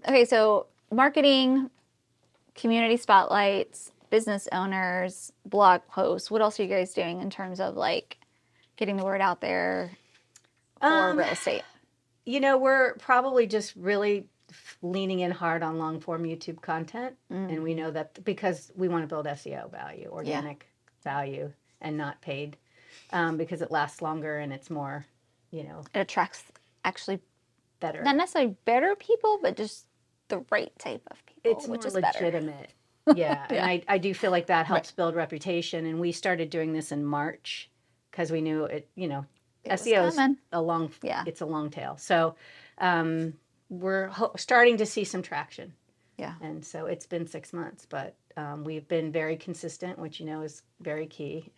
Okay, so marketing, community spotlights, business owners, blog posts. What else are you guys doing in terms of like getting the word out there for real estate? We're probably just really leaning in hard on long form YouTube content. And we know that because we want to build SEO value, organic value, and not paid, because it lasts longer and it's more, It attracts actually better. not necessarily better people, but just the right type of people. It's which more is legitimate. Yeah. And I do feel like that helps build reputation. And we started doing this in March because we knew it, SEO is it's a long tail. So we're starting to see some traction. Yeah. And so it's been 6 months, but we've been very consistent, which is very key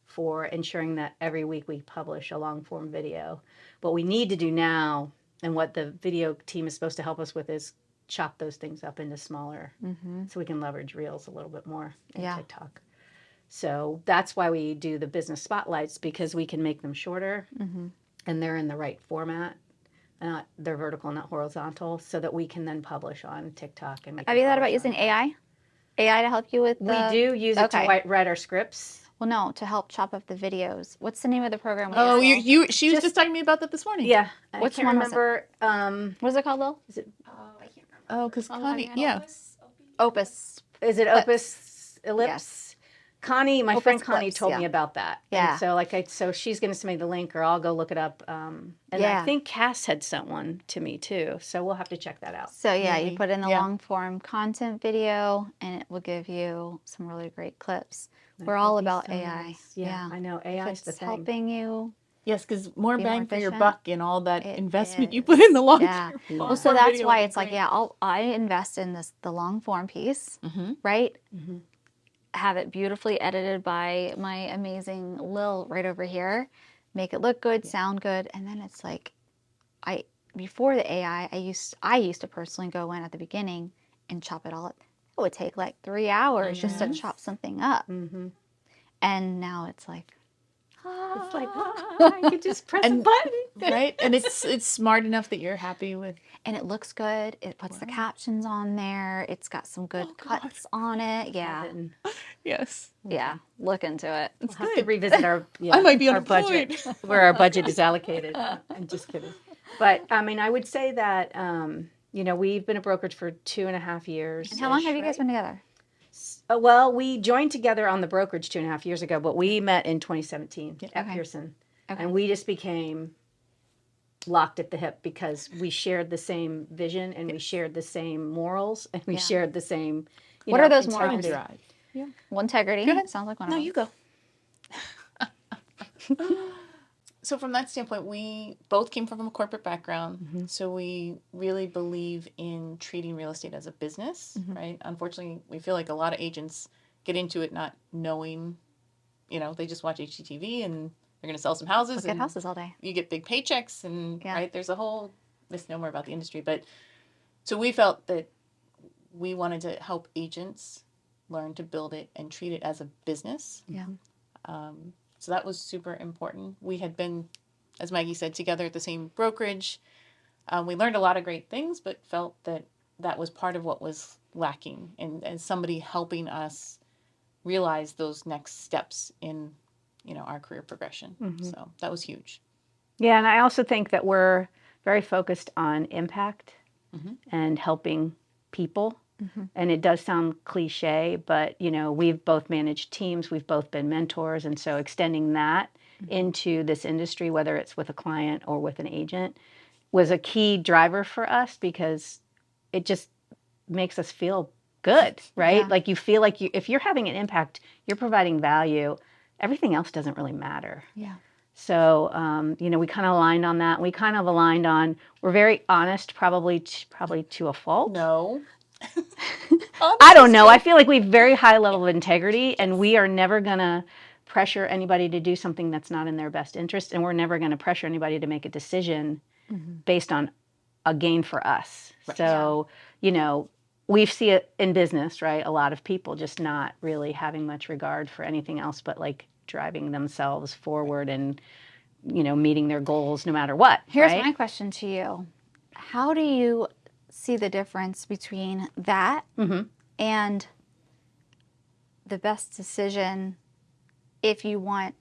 for ensuring that every week we publish a long form video. What we need to do now, and what the video team is supposed to help us with, is chop those things up into smaller so we can leverage Reels a little bit more in TikTok. So that's why we do the business spotlights, because we can make them shorter and they're in the right format. They're vertical, not horizontal, so that we can then publish on TikTok. And have you thought about using AI? AI to help you with We do use it to write our scripts. Well, no, to help chop up the videos. What's the name of the program? She was just talking to me about that this morning. Yeah. Which one remember. What's it called, Lil? Is it? I can't remember. Oh, because Connie, Opus. Is it Opus Ellipse? Yes. Connie, my Opus friend Connie Ellipse, told me about that. Yeah. And so she's going to send me the link, or I'll go look it up. And I think Cass had sent one to me too. So we'll have to check that out. So you put in the long form content video and it will give you some really great clips. We're all about AI. Nice. Yeah, I know. AI is the thing. Helping you. Yes, because more bang for your efficient. buck in all that investment you put in the long term. Well, so that's why it's like, I invest in the long form piece, right? Have it beautifully edited by my amazing Lil right over here. Make it look good, sound good, and then it's like, before the AI, I used to personally go in at the beginning and chop it all up. It would take like 3 hours just to chop something up. And now it's like, I could just press a button. Right? And it's smart enough that you're happy with. And it looks good. It puts the captions on there. It's got some good cuts on it. Yeah. Yes. Yeah. Look into it. We'll have to revisit our I might be on our budget, where our budget is allocated. I'm just kidding. But I would say that we've been a brokerage for 2.5 years. And how long have you guys been together? Well, we joined together on the brokerage 2.5 years ago, but we met in 2017 at Pearson. Okay. And we just became locked at the hip because we shared the same vision and we shared the same morals and we shared the same what are those integrity. morals? Well, integrity. Go ahead. Sounds like one No, of them. you go. So from that standpoint, we both came from a corporate background. So we really believe in treating real estate as a business, right? Unfortunately, we feel like a lot of agents get into it not knowing, they just watch HGTV and they're going to sell some houses. Look at houses all day. You get big paychecks and, right, there's a whole misnomer about the industry. But so we felt that we wanted to help agents learn to build it and treat it as a business. Yeah. So that was super important. We had been, as Maggie said, together at the same brokerage. We learned a lot of great things, but felt that that was part of what was lacking, and somebody helping us realize those next steps in, our career progression. So that was huge. Yeah, and I also think that we're very focused on impact and helping people. And it does sound cliche, but, we've both managed teams, we've both been mentors, and so extending that into this industry, whether it's with a client or with an agent, was a key driver for us because it just makes us feel good, right? Yeah. Like you feel like if you're having an impact, you're providing value, everything else doesn't really matter. Yeah. So, we kind of aligned on that. We kind of aligned on, we're very honest, probably to a fault. No. I don't know. I feel like we have very high level of integrity, and we are never going to pressure anybody to do something that's not in their best interest, and we're never going to pressure anybody to make a decision based on a gain for us. Right. So, we see it in business, right? A lot of people just not really having much regard for anything else but like driving themselves forward and, meeting their goals no matter what. Here's right? my question to you. how do you see the difference between that and the best decision if you want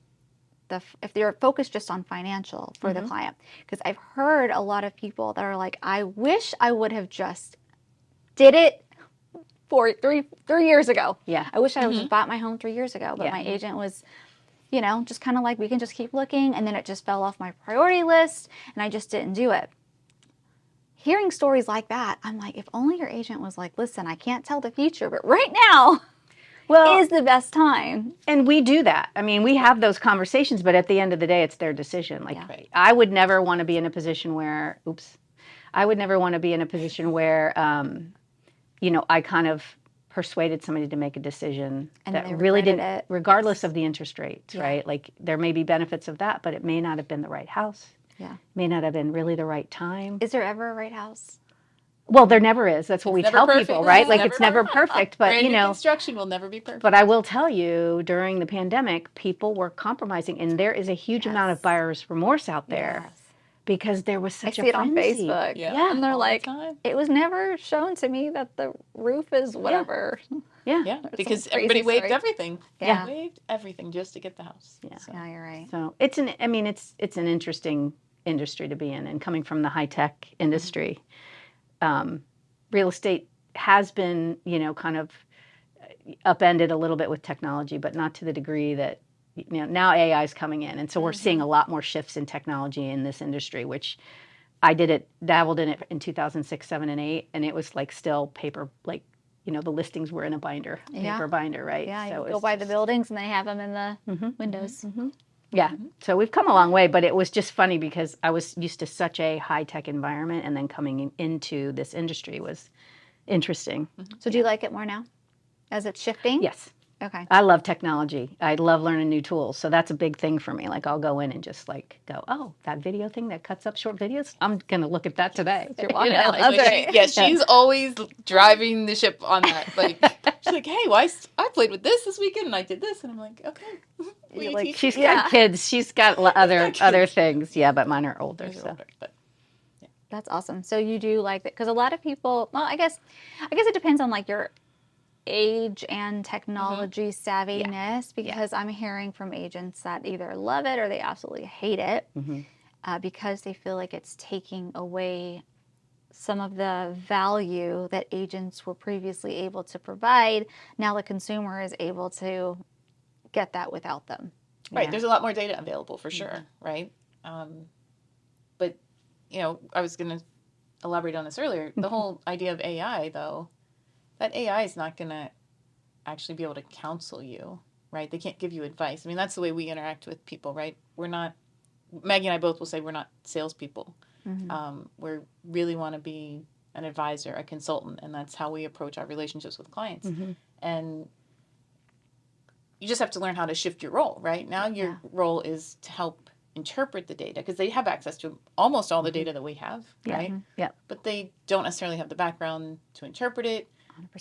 if you're focused just on financial for the client? Because I've heard a lot of people that are like, I wish I would have just did it for three years ago. Yeah. I wish I would have bought my home 3 years ago, but my agent was, you know, just kind of like, we can just keep looking, and then it just fell off my priority list and I just didn't do it. Hearing stories like that, I'm like, if only your agent was like, listen, I can't tell the future, but right now is the best time. And we do that. I mean, we have those conversations, but at the end of the day, it's their decision. Like, I would never want to be in a position where, I would never want to be in a position where, you know, I kind of persuaded somebody to make a decision And that they really regretted didn't, it. regardless of the interest rates, right? Like, there may be benefits of that, but it may not have been the right house. Yeah. May not have been really the right time. Is there ever a right house? Well, there never is. That's what we tell people, right? Like, it's never perfect, but Brand you new know, construction will never be perfect. but I will tell you, during the pandemic, people were compromising, and there is a huge amount of buyer's remorse out there because there was such I see it on frenzy. Facebook. Yeah. And they're All the like, time. it was never shown to me that the roof is whatever. Yeah, because some crazy everybody waived story. everything. Yeah. They waived everything just to get the house. Yeah. So. Yeah, you're right. So it's an interesting industry to be in, and coming from the high tech industry, real estate has been, you know, kind of upended a little bit with technology, but not to the degree that, you know, now AI is coming in, and so we're seeing a lot more shifts in technology in this industry, which I dabbled in it in 2006, 7, and 8, and it was like still paper, like, you know, the listings were in a binder, paper binder, right? Yeah, so you go by the buildings and they have them in the windows. Yeah, so we've come a long way, but it was just funny because I was used to such a high-tech environment, and then coming into this industry was interesting. So do you like it more now as it's shifting? Yes. Okay. I love technology. I love learning new tools. So that's a big thing for me. Like, I'll go in and just like go, oh, that video thing that cuts up short videos, I'm going to look at that today. You're walking out. Like, That's right. she's always driving the ship on that. Like, she's like, hey, I played with this weekend and I did this. And I'm like, okay. Will you teach She's me? got kids. She's got other things. Yeah, but mine are older. They're older, but That's awesome. So you do like that, because a lot of people, well, I guess it depends on like your age and technology savviness, because I'm hearing from agents that either love it or they absolutely hate it because they feel like it's taking away some of the value that agents were previously able to provide. Now the consumer is able to get that without them. Right. There's a lot more data available for sure. Right. But, you know, I was going to elaborate on this earlier. The whole idea of AI, though, that AI is not going to actually be able to counsel you, right? They can't give you advice. I mean, that's the way we interact with people, right? We're not, Maggie and I both will say we're not salespeople. We really want to be an advisor, a consultant, and that's how we approach our relationships with clients. And you just have to learn how to shift your role, right? Now your role is to help interpret the data, because they have access to almost all the data that we have, right? Yeah. But they don't necessarily have the background to interpret it,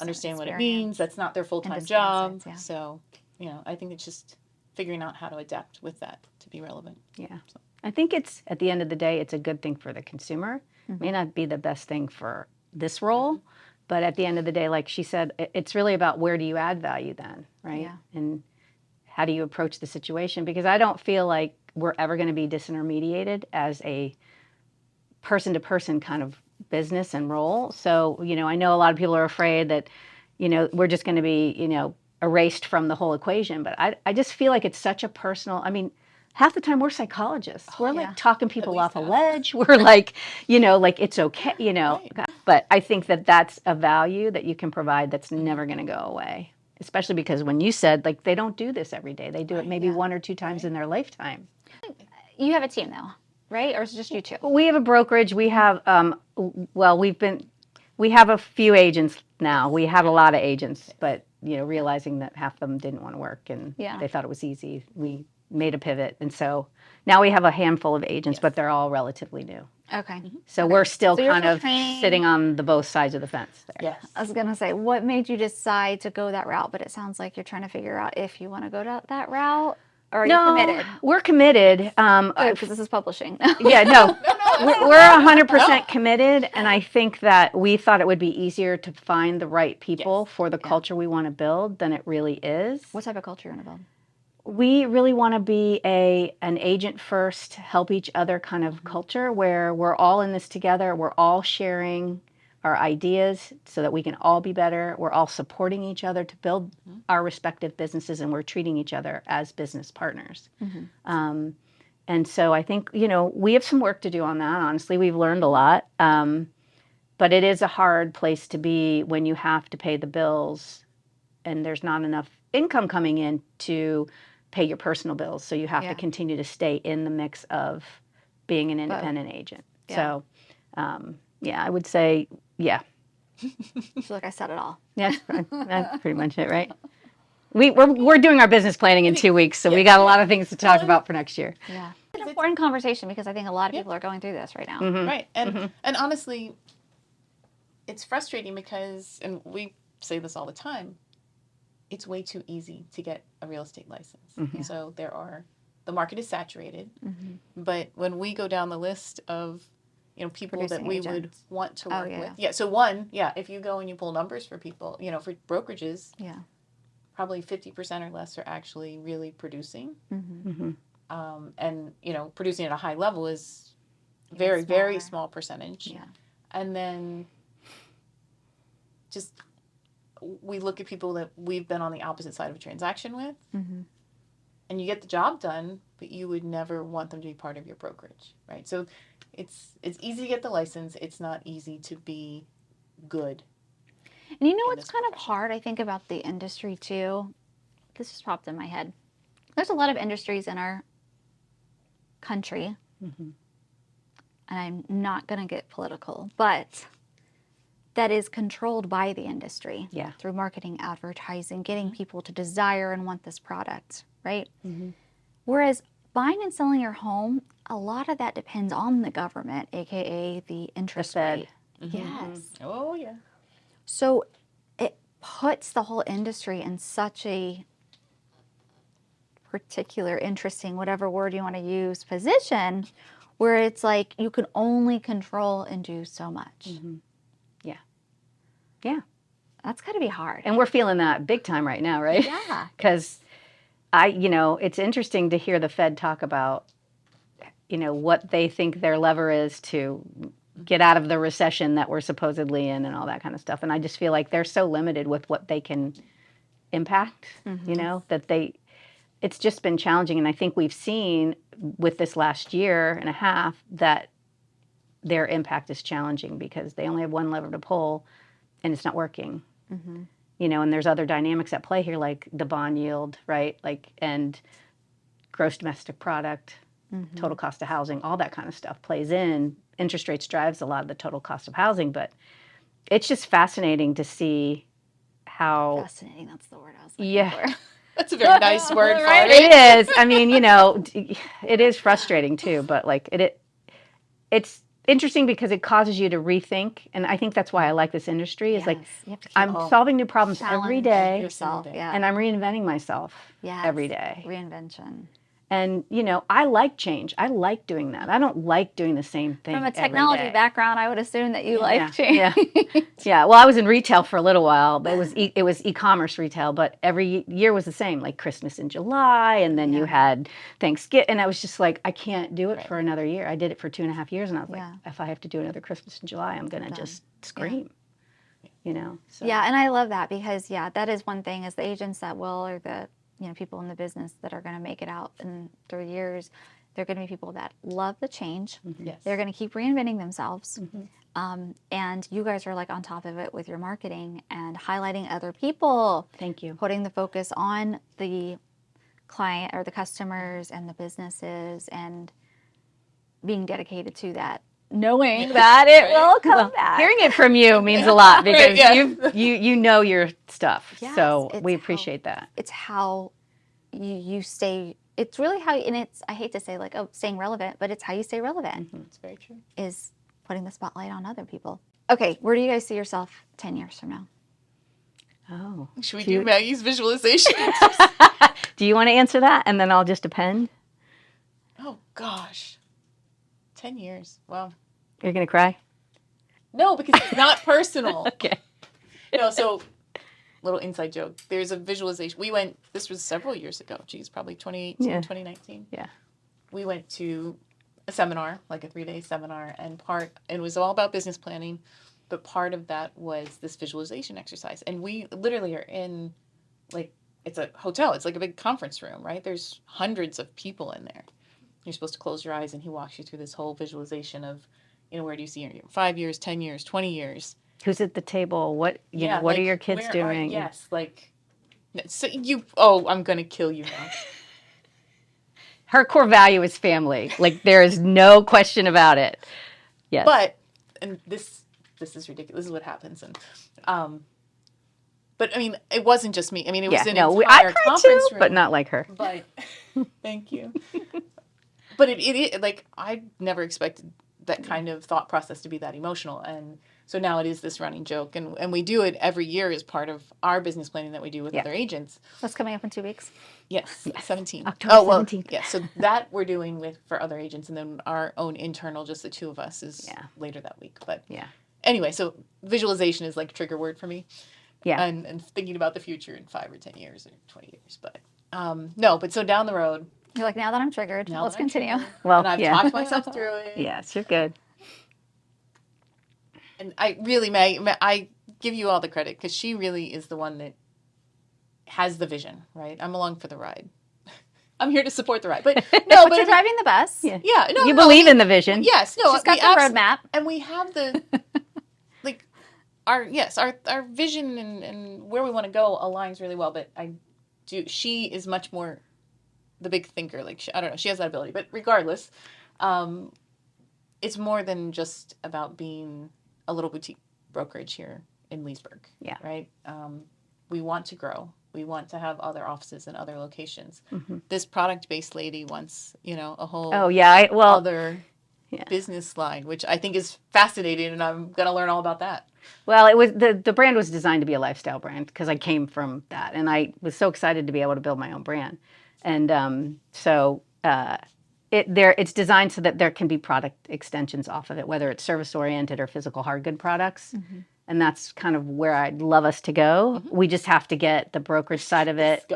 understand what it means. That's not their full-time job. So, you know, I think it's just figuring out how to adapt with that to be relevant. Yeah. So. I think it's, at the end of the day, it's a good thing for the consumer. It may not be the best thing for this role, but at the end of the day, like she said, it's really about where do you add value then, right? Yeah. And how do you approach the situation? Because I don't feel like we're ever going to be disintermediated as a person-to-person kind of business and role. So, you know, I know a lot of people are afraid that, you know, we're just going to be, you know, erased from the whole equation. But I just feel like it's such a personal, I mean, half the time we're psychologists. We're like talking people off a ledge. We're like, you know, like it's okay, you know. But I think that that's a value that you can provide that's never going to go away. Especially because when you said, like, they don't do this every day. They do it maybe 1 or 2 times in their lifetime. You have a team though, right? Or is it just you two? We have a brokerage. We have, we have a few agents now. We had a lot of agents, but, you know, realizing that half of them didn't want to work and they thought it was easy, we made a pivot. And so now we have a handful of agents, but they're all relatively new. Okay. So we're still So you're kind still of training. sitting on the both sides of the fence there. Yes. I was going to say, what made you decide to go that route? But it sounds like you're trying to figure out if you want to go that route. Or are you committed? We're committed. Because this is publishing. Yeah, no, we're 100% committed, and I think that we thought it would be easier to find the right people for the culture we want to build than it really is. What type of culture you want to build? We really want to be an agent first, help each other kind of culture where we're all in this together. We're all sharing our ideas so that we can all be better. We're all supporting each other to build our respective businesses, and we're treating each other as business partners. And so I think, we have some work to do on that. Honestly, we've learned a lot. But it is a hard place to be when you have to pay the bills and there's not enough income coming in to pay your personal bills. So you have to continue to stay in the mix of being an independent agent. Yeah. So, I would say, I feel like I said it all. yeah, that's pretty much it, right? We're doing our business planning in 2 weeks, so we got a lot of things to talk about for next year. Yeah. It's an important conversation because I think a lot of people are going through this right now. Right. And honestly, it's frustrating because, and we say this all the time, it's way too easy to get a real estate license. So the market is saturated. But when we go down the list of, people Producing that we agents. would want to work with. Yeah. So if you go and you pull numbers for people, for brokerages, probably 50% or less are actually really producing. And, producing at a high level is very, very small percentage. Yeah. And then just we look at people that we've been on the opposite side of a transaction with, and you get the job done, but you would never want them to be part of your brokerage, right? So it's easy to get the license. It's not easy to be good. And what's kind of hard, I think, about the industry too? This just popped in my head. There's a lot of industries in our country, and I'm not going to get political, but that is controlled by the industry through marketing, advertising, getting people to desire and want this product, right? Whereas buying and selling your home, a lot of that depends on the government, aka the interest rate. Yes. Oh, yeah. So it puts the whole industry in such a particular, interesting, whatever word you want to use, position where it's like you can only control and do so much. Yeah. That's got to be hard. And we're feeling that big time right now, right? Yeah. Because it's interesting to hear the Fed talk about, what they think their lever is to get out of the recession that we're supposedly in and all that kind of stuff. And I just feel like they're so limited with what they can impact, that it's just been challenging. And I think we've seen with this last year and a half that their impact is challenging because they only have one lever to pull and it's not working. And there's other dynamics at play here, like the bond yield, right? And gross domestic product, total cost of housing, all that kind of stuff plays in. Interest rates drives a lot of the total cost of housing, but it's just fascinating to see how... Fascinating, that's the word I was looking for. That's a very nice word for it. It is. I mean, it is frustrating too, but it's interesting because it causes you to rethink, and I think that's why I like this industry. Is I'm solving new problems every day, yourself, and I'm reinventing myself every day. Reinvention. And I like change. I like doing that. I don't like doing the same thing. From a technology background, I would assume that you like change. Yeah. Well, I was in retail for a little while, but it was e-commerce retail. But every year was the same, like Christmas in July, and then you had Thanksgiving, and I was just like, I can't do it for another year. I did it for 2.5 years, and I was like, if I have to do another Christmas in July, I'm gonna just scream. So. Yeah, and I love that because that is one thing is the agents that will or the people in the business that are going to make it out in 3 years, they're going to be people that love the change. Yes. They're going to keep reinventing themselves. And you guys are on top of it with your marketing and highlighting other people. Thank you. Putting the focus on the client or the customers and the businesses and being dedicated to that. Knowing that it will come back. Hearing it from you means a lot because you know your stuff. Yes, so we appreciate that. It's how you stay. It's really how, and it's, I hate to say staying relevant, but it's how you stay relevant. It's very true. Is putting the spotlight on other people. Okay, where do you guys see yourself 10 years from now? Oh. Should we do Maggie's visualization? Do you want to answer that? And then I'll just append. Oh, gosh. 10 years. Wow. You're going to cry? No, because it's not personal. Okay. No, so little inside joke. There's a visualization. This was several years ago. Geez, probably 2018, 2019. Yeah. We went to a seminar, like a 3-day seminar, and it was all about business planning, but part of that was this visualization exercise. And we literally are in, like, it's a hotel. It's like a big conference room, right? There's hundreds of people in there. You're supposed to close your eyes, and he walks you through this whole visualization of, where do you see your 5 years, 10 years, 20 years. Who's at the table? What what are your kids doing? Yes, like, so I'm going to kill you now. Her core value is family. Like, there is no question about it. Yes. But, and this is ridiculous. This is what happens. And, but I mean, it wasn't just me. I mean, it was an entire conference room. But not like her. But, thank you. But it like, I never expected that kind of thought process to be that emotional. And so now it is this running joke. And we do it every year as part of our business planning that we do with other agents. That's coming up in 2 weeks. Yes, 17. October 17th. Yeah, so that we're doing for other agents. And then our own internal, just the two of us, is later that week. But anyway, so visualization is like a trigger word for me. Yeah. And thinking about the future in 5 or 10 years or 20 years. But but so down the road. You're like, now that I'm triggered, let's continue. Well, and I've talked myself through it. Yes, you're good. And I really, Maggie, I give you all the credit because she really is the one that has the vision, right? I'm along for the ride. I'm here to support the ride. But no, but you're driving the bus. Yeah. No, you believe in the vision. Yes. No, she's got the roadmap. And we have the, like, our vision and where we want to go aligns really well. But she is much more the big thinker. Like, I don't know, she has that ability. But regardless, it's more than just about being a little boutique brokerage here in Leesburg. Yeah. Right? We want to grow. We want to have other offices and other locations. Mm-hmm. This product-based lady wants, a whole other business line, which I think is fascinating, and I'm going to learn all about that. Well, it was the brand was designed to be a lifestyle brand because I came from that, and I was so excited to be able to build my own brand. And it's designed so that there can be product extensions off of it, whether it's service-oriented or physical hard good products. Mm-hmm. And that's kind of where I'd love us to go. Mm-hmm. We just have to get the brokerage side of it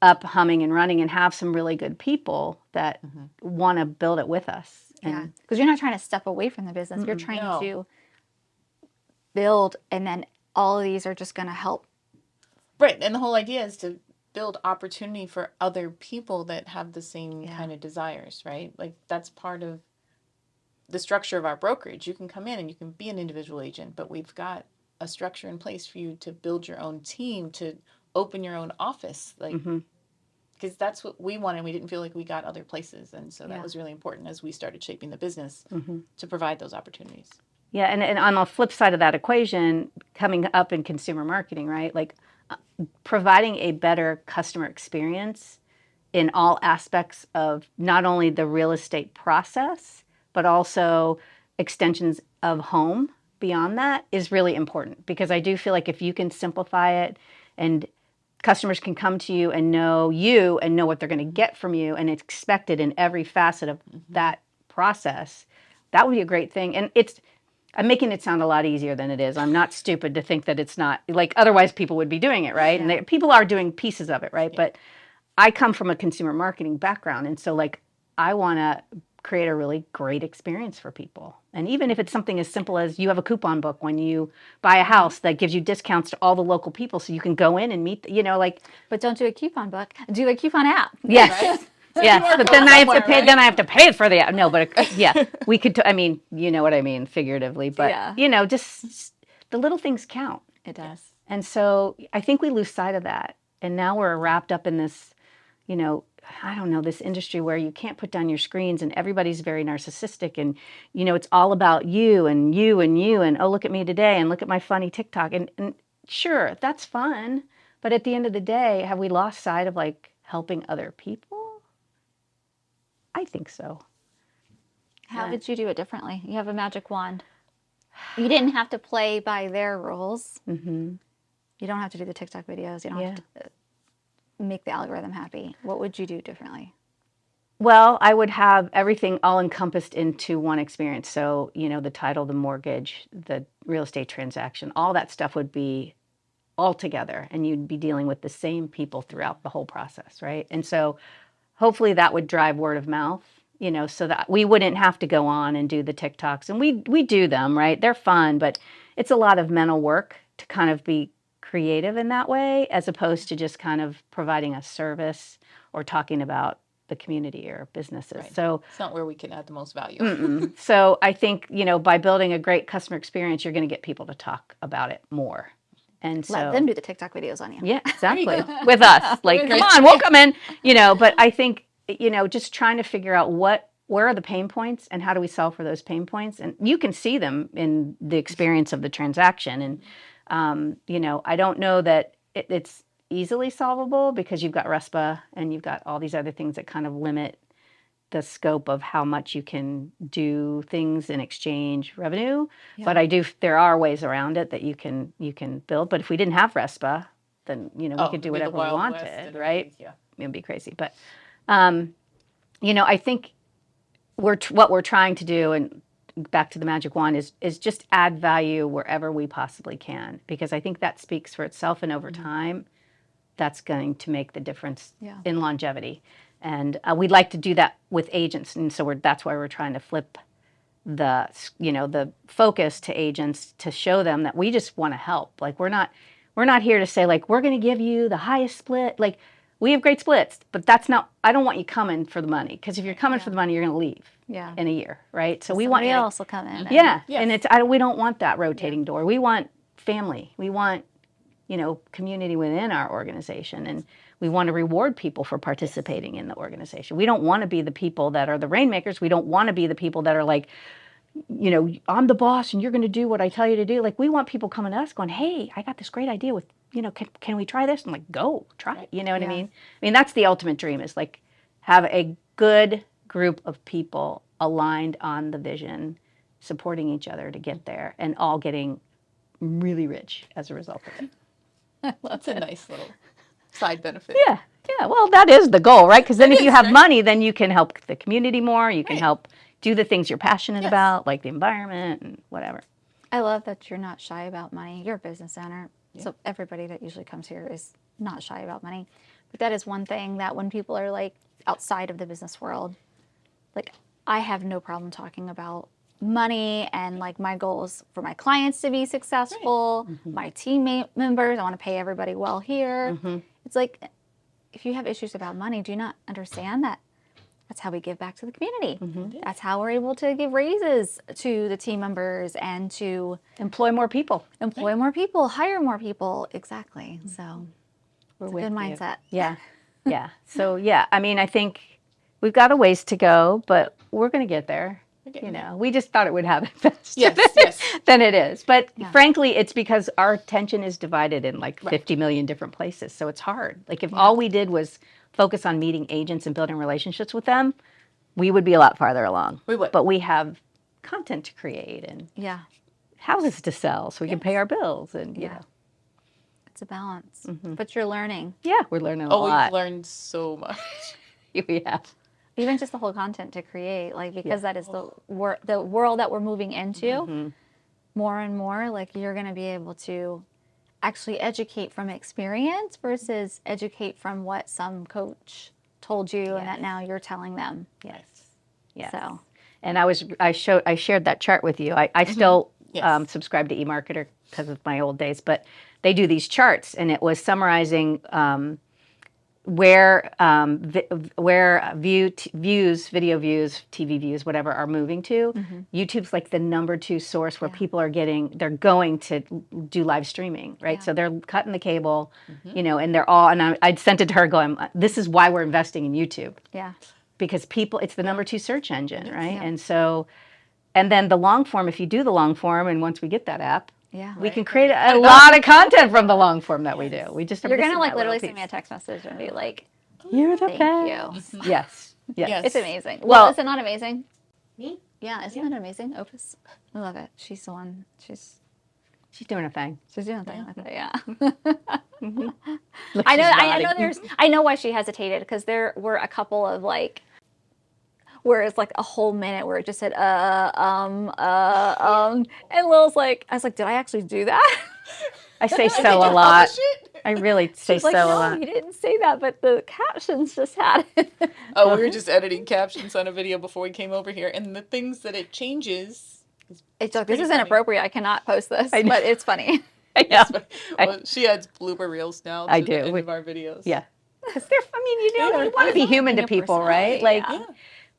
up, humming and running, and have some really good people that want to build it with us. Because you're not trying to step away from the business. You're trying to build, and then all of these are just going to help. Right. And the whole idea is to build opportunity for other people that have the same kind of desires, right? Like, that's part of the structure of our brokerage. You can come in and you can be an individual agent, but we've got a structure in place for you to build your own team, to open your own office, like, because that's what we wanted. We didn't feel like we got other places. And so that was really important as we started shaping the business to provide those opportunities. Yeah. And on the flip side of that equation, coming up in consumer marketing, right? Like, providing a better customer experience in all aspects of not only the real estate process, but also extensions of home beyond that is really important, because I do feel like if you can simplify it and customers can come to you and know what they're going to get from you and it's expected in every facet of that process, that would be a great thing. And I'm making it sound a lot easier than it is. I'm not stupid to think that it's not, like, otherwise people would be doing it, right? Yeah. And people are doing pieces of it, right? Yeah. But I come from a consumer marketing background, and so, like, I want to create a really great experience for people. And even if it's something as simple as you have a coupon book when you buy a house that gives you discounts to all the local people so you can go in and meet, But don't do a coupon book. Do a coupon app. Yes. Right? Yes, but then I have to pay. Right? Then I have to pay for the app. No, but we could. I mean, you know what I mean, figuratively. But just the little things count. It does. And so I think we lose sight of that. And now we're wrapped up in this, I don't know, this industry where you can't put down your screens and everybody's very narcissistic, and it's all about you and you and you, and oh, look at me today and look at my funny TikTok, and sure, that's fun, but at the end of the day, have we lost sight of, like, helping other people? I think so. How did you do it differently? You have a magic wand. You didn't have to play by their rules. Mm-hmm. You don't have to do the TikTok videos. You don't have to. make the algorithm happy, what would you do differently? Well, I would have everything all encompassed into one experience. So, the title, the mortgage, the real estate transaction, all that stuff would be all together, and you'd be dealing with the same people throughout the whole process, right? And so hopefully that would drive word of mouth, so that we wouldn't have to go on and do the TikToks. And we do them, right? They're fun, but it's a lot of mental work to kind of be creative in that way, as opposed to just kind of providing a service or talking about the community or businesses. Right. So it's not where we can add the most value. So I think, by building a great customer experience, you're going to get people to talk about it more. And so Let them do the TikTok videos on you. yeah, exactly. With us, like, come on, we'll come in, but I think, just trying to figure out where are the pain points and how do we solve for those pain points? And you can see them in the experience of the transaction. And, I don't know that it's easily solvable, because you've got RESPA and you've got all these other things that kind of limit the scope of how much you can do things in exchange revenue. Yeah. But there are ways around it that you can build. But if we didn't have RESPA, then, we could do whatever we wanted, right? Yeah. It'd be crazy. But, I think what we're trying to do, and back to the magic wand, is just add value wherever we possibly can, because I think that speaks for itself, and over time, that's going to make the difference in longevity. And we'd like to do that with agents, and so that's why we're trying to flip the focus to agents, to show them that we just want to help. Like, we're not here to say, like, we're going to give you the highest split. Like, we have great splits, but that's not. I don't want you coming for the money, because if you're coming for the money, you're going to leave in a year, right? So we want somebody else will come in. And we don't want that rotating door. We want family. We want community within our organization, and we want to reward people for participating in the organization. We don't want to be the people that are the rainmakers. We don't want to be the people that are like, I'm the boss and you're going to do what I tell you to do. Like, we want people coming to us going, hey, I got this great idea with, can we try this? I'm like, go, try it. You know what I mean? I mean, that's the ultimate dream, is like, have a good group of people aligned on the vision, supporting each other to get there, and all getting really rich as a result of it. That's a nice little side benefit. Yeah. Well, that is the goal, right? Because then if you have money, then you can help the community more. You can help do the things you're passionate about, like the environment and whatever. I love that you're not shy about money. You're a business owner. Yeah. So everybody that usually comes here is not shy about money. But that is one thing that when people are like outside of the business world, like, I have no problem talking about money, and like, my goal is for my clients to be successful, my team members, I want to pay everybody well here. It's like, if you have issues about money, do you not understand that that's how we give back to the community? That's how we're able to give raises to the team members and to employ more people, hire more people. Exactly. So it's a good mindset. Yeah. So I mean, I think we've got a ways to go, but we're going to get there. We just thought it would happen faster than it is. But frankly, it's because our attention is divided in like 50 million different places. So it's hard. Like, if all we did was focus on meeting agents and building relationships with them, we would be a lot farther along. We would. But we have content to create and houses to sell, so we can pay our bills. And, it's a balance. But you're learning. Yeah, we're learning a lot. We've learned so much. We have. Even just the whole content to create, like, because that is the world that we're moving into more and more. Like, you're going to be able to actually educate from experience versus educate from what some coach told you and that now you're telling them. Yes. So, and I shared that chart with you. I still subscribe to eMarketer because of my old days, but they do these charts, and it was summarizing where video views, TV views, whatever, are moving to. YouTube's like the number 2 source where people are they're going to do live streaming, right? So they're cutting the cable, and they're all, and I'd sent it to her going, this is why we're investing in YouTube. Yeah. Because it's the number 2 search engine, right? Yeah. And so, and then the long form, if you do the long form, and once we get that app, we can create a lot of content from the long form that we do. We just you're gonna like literally send me a text message and be like, "You're the thank best." You. Yes, it's amazing. Well, is it not amazing? Me? Yeah, isn't that amazing? Opus, I love it. She's the one. She's She's doing her thing. She's doing something with it, yeah. Look, I know. she's I know. nodding. I know why she hesitated because there were a couple of like, where it's like a whole minute where it just said and Lil's like, I was like, did I actually do that? I say Did so you a lot. publish it? I really say She's like, so a no, lot. you didn't say that, but the captions just had it. Oh, we were just editing captions on a video before we came over here, and the things that it changes. It's like, this pretty is funny. inappropriate. I cannot post this, I know. but it's funny. I know. Well, she adds blooper reels now to I the do. end of our videos. Yeah. Because they're, I mean, you know, Yeah, you want to be human to Your people, right? personality, Like, yeah.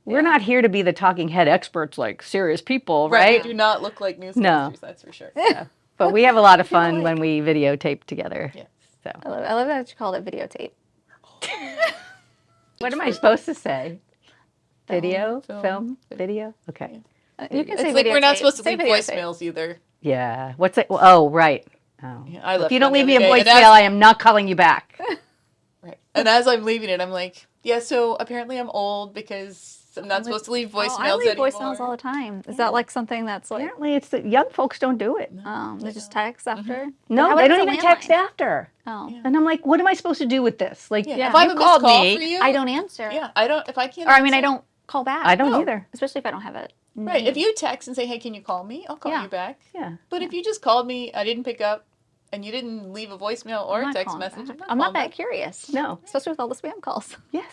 we're not here to be the talking head experts, like serious people, Right. right? We do not look like newscasters, No. that's for sure. Yeah. But we have a lot of fun when we videotape together. Yeah. So, I love that you called it videotape. what am I supposed to say? Video, Film, film, video. Okay. You can It's say like we're not videotape. supposed to Say leave videotape. voicemails either. Yeah. What's it? Oh, right. Oh. Yeah, I If left you don't one leave the me a other day, voicemail, and I am not calling you back. Right. And as I'm leaving it, I'm like, yeah, so apparently I'm old because I'm not supposed to leave voicemails I leave anymore. voicemails all the time. Is that like something that's like, Apparently, it's the young folks don't do it. they just text after? No, How they about don't as a even text landline? after. Oh, Yeah. And I'm like, what am I supposed to do with this? Like, Yeah. Yeah. If I have you a missed called call me. for you, I don't answer. Yeah, I don't. If I can't, Or I mean, I answer- don't call back. I don't No. either. Especially if I don't have it. Right. If you text and say, "Hey, can you call me?" I'll call Yeah. you back. Yeah. But if you just called me, I didn't pick up, and you didn't leave a voicemail or I'm a not text calling message, back. I'm I'm not not that calling curious. No. Especially with all the spam calls. Yes.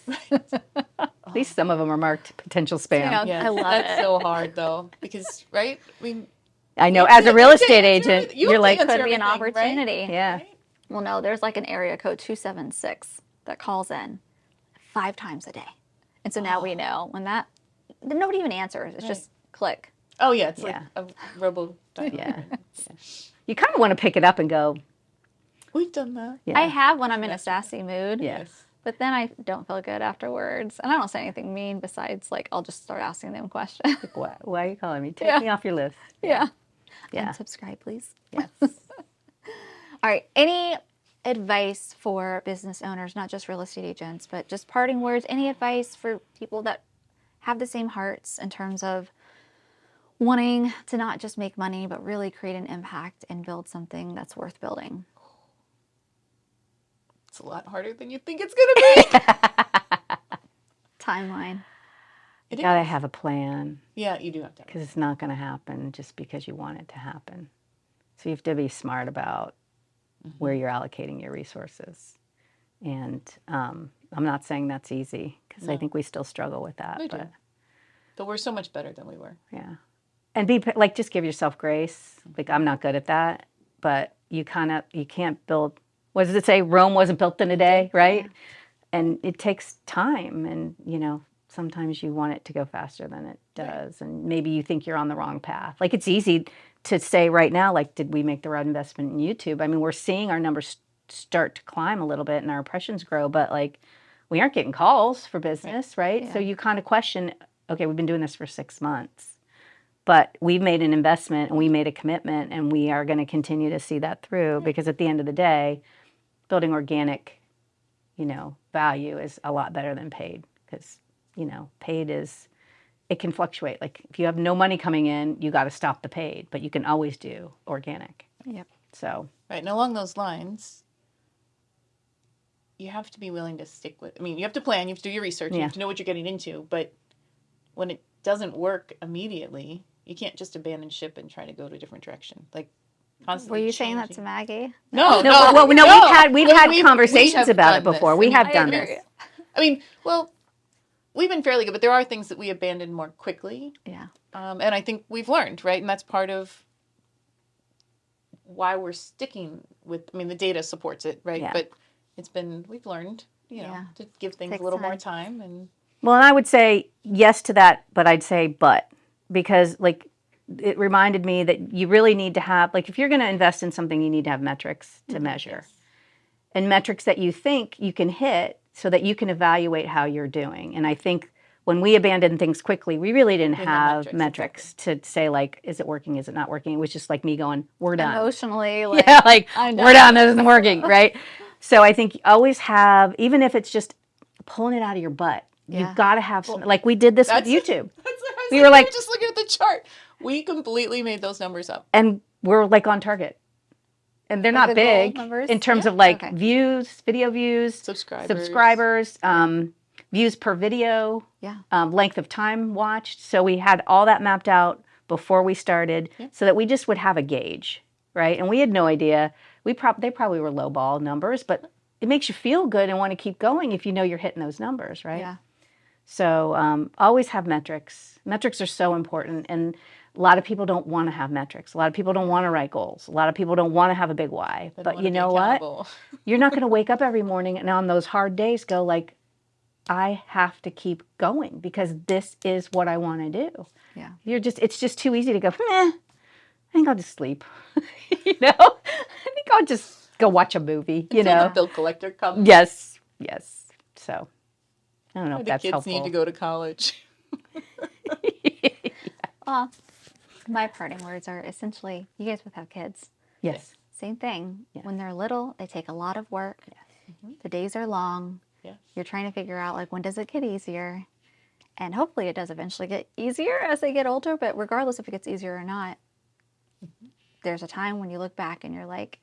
At least some of them are marked potential spam. You know, back. Yeah, I love that's it. so hard though, because right, I mean, I know. you As a can't- real you can't estate answer agent, everything. You you're have to like, answer Could be an everything, right? opportunity. yeah. Right? Well, no, there's like an area code 276 that calls in 5 times a day. And so now we know when that, nobody even answers. It's just click. Oh yeah, it's Yeah. like a robo. Yeah. You kind of want to pick it up and go, We've done that. yeah. I have when I'm in a sassy mood. Yes. But then I don't feel good afterwards. And I don't say anything mean besides like I'll just start asking them questions. Why are you calling me? Take Yeah. me off your list. Yeah. Yeah. Unsubscribe, please. Yes. All right. Any advice for business owners, not just real estate agents, but just parting words? Any advice for people that have the same hearts in terms of wanting to not just make money, but really create an impact and build something that's worth building? It's a lot harder than you think it's gonna be. Timeline. It You gotta is. have a plan Yeah, you do have to. because it's not going to happen just because you want it to happen. So you have to be smart about where you're allocating your resources. And I'm not saying that's easy because I No. think we still struggle with that. We do. But But we're so much better than we were. yeah. And be like, just give yourself grace. Like, I'm not good at that, but you can't build, what does it say? Rome wasn't built in a day, right? Yeah. And it takes time. And, sometimes you want it to go faster than it does. And maybe you think you're on the wrong path. Like, it's easy to say right now, like, did we make the right investment in YouTube? I mean, we're seeing our numbers start to climb a little bit and our impressions grow, but like, we aren't getting calls for business, right? Yeah. So you kind of question, okay, we've been doing this for 6 months. But we've made an investment and we made a commitment and we are going to continue to see that through because at the end of the day, building organic, value is a lot better than paid because, paid it can fluctuate. Like if you have no money coming in, you got to stop the paid, but you can always do organic. Yep. So, Right. And along those lines, you have to be willing to stick with, you have to plan, you have to do your research, you Yeah. have to know what you're getting into, but when it doesn't work immediately, you can't just abandon ship and try to go to a different direction. Like Were constantly you saying that to changing. Maggie? No, well, no, we've had conversations have about it done before. this. We I mean, have I done agree. this. We've been fairly good, but there are things that we abandoned more quickly. Yeah. And I think we've learned, right? And that's part of why we're sticking with, the data supports it, right? Yeah. But we've learned, Yeah. to give things Takes a little more time. time. And Well, and I would say yes to that, but I'd say but because like it reminded me that you really need to have, like if you're going to invest in something, you need to have metrics to measure and metrics that you think you can hit so that you can evaluate how you're doing. And I think when we abandoned things quickly, we really didn't Didn't have have metrics, metrics to say like, is it working? Is it not working? It was just like me going, we're done. Emotionally, like, Yeah, like I'm we're done. This isn't working, right? So I think you always have, even if it's just pulling it out of your butt, Yeah. you've got to have some. Like we did this with That's- YouTube, we were were like- just looking at the chart. We completely made those numbers up. and we're like on target. and they're Like not the goal big numbers? in terms Yeah. of like Okay. views, video views, subscribers, views per video, Yeah. length of time watched. So we had all that mapped out before we started, so that we just would have a gauge, right? And we had no idea. They probably were low ball numbers, but it makes you feel good and want to keep going if you know you're hitting those numbers, right? Yeah. So always have metrics. Metrics are so important, and a lot of people don't want to have metrics. A lot of people don't want to write goals. A lot of people don't want to have a big why. But you know what? You're not going to wake up every morning and on those hard days go like, I have to keep going because this is what I want to do. Yeah. It's just too easy to go, I think I'll just sleep. You know? I think I'll just go watch a movie, you know? The bill collector comes. Yes. So I don't know if The that's kids helpful. need to go to college. Well, my parting words are essentially, you guys both have kids. Yes. Same thing. Yes. When they're little, they take a lot of work. Yes. The days are long. Yes. You're trying to figure out, like, when does it get easier? And hopefully it does eventually get easier as they get older. But regardless if it gets easier or not, there's a time when you look back and you're like,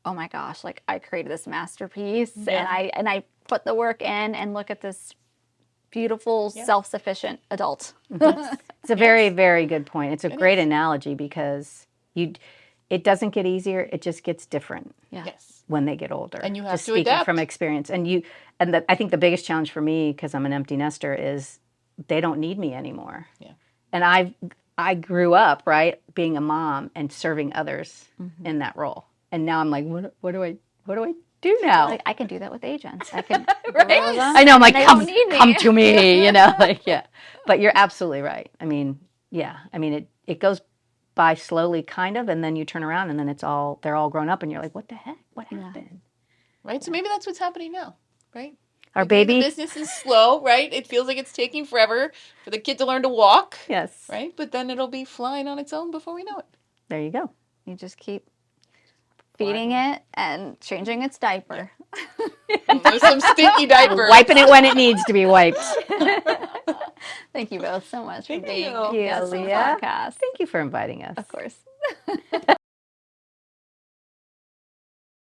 oh my gosh, like I created this masterpiece and I put the work in, and look at this beautiful, self-sufficient adult. It's a very, very good point. It's a great analogy because it doesn't get easier, it just gets different. Yeah. Yes. When they get older. And you have just to speaking adapt. from experience. I think the biggest challenge for me, because I'm an empty nester, is they don't need me anymore. Yeah. And I grew up, right, being a mom and serving others in that role. And now I'm like, what do I do now? Like I can do that with agents. I can Right? grow them, I know, I'm like, and they come don't need me. come to me, you know, like, yeah. But you're absolutely right. I mean, yeah. I mean, it goes by slowly kind of, and then you turn around and then they're all grown up and you're like, what the heck? What happened? Right? So maybe that's what's happening now, right? Our Maybe baby. the business is slow, right? It feels like it's taking forever for the kid to learn to walk. Yes. Right? But then it'll be flying on its own before we know it. There you go. You just keep feeding it and changing its diaper. There's some stinky diapers. Wiping it when it needs to be wiped. Thank you both so much for being you. guests on the Leah. podcast. Thank you for inviting us. Of course.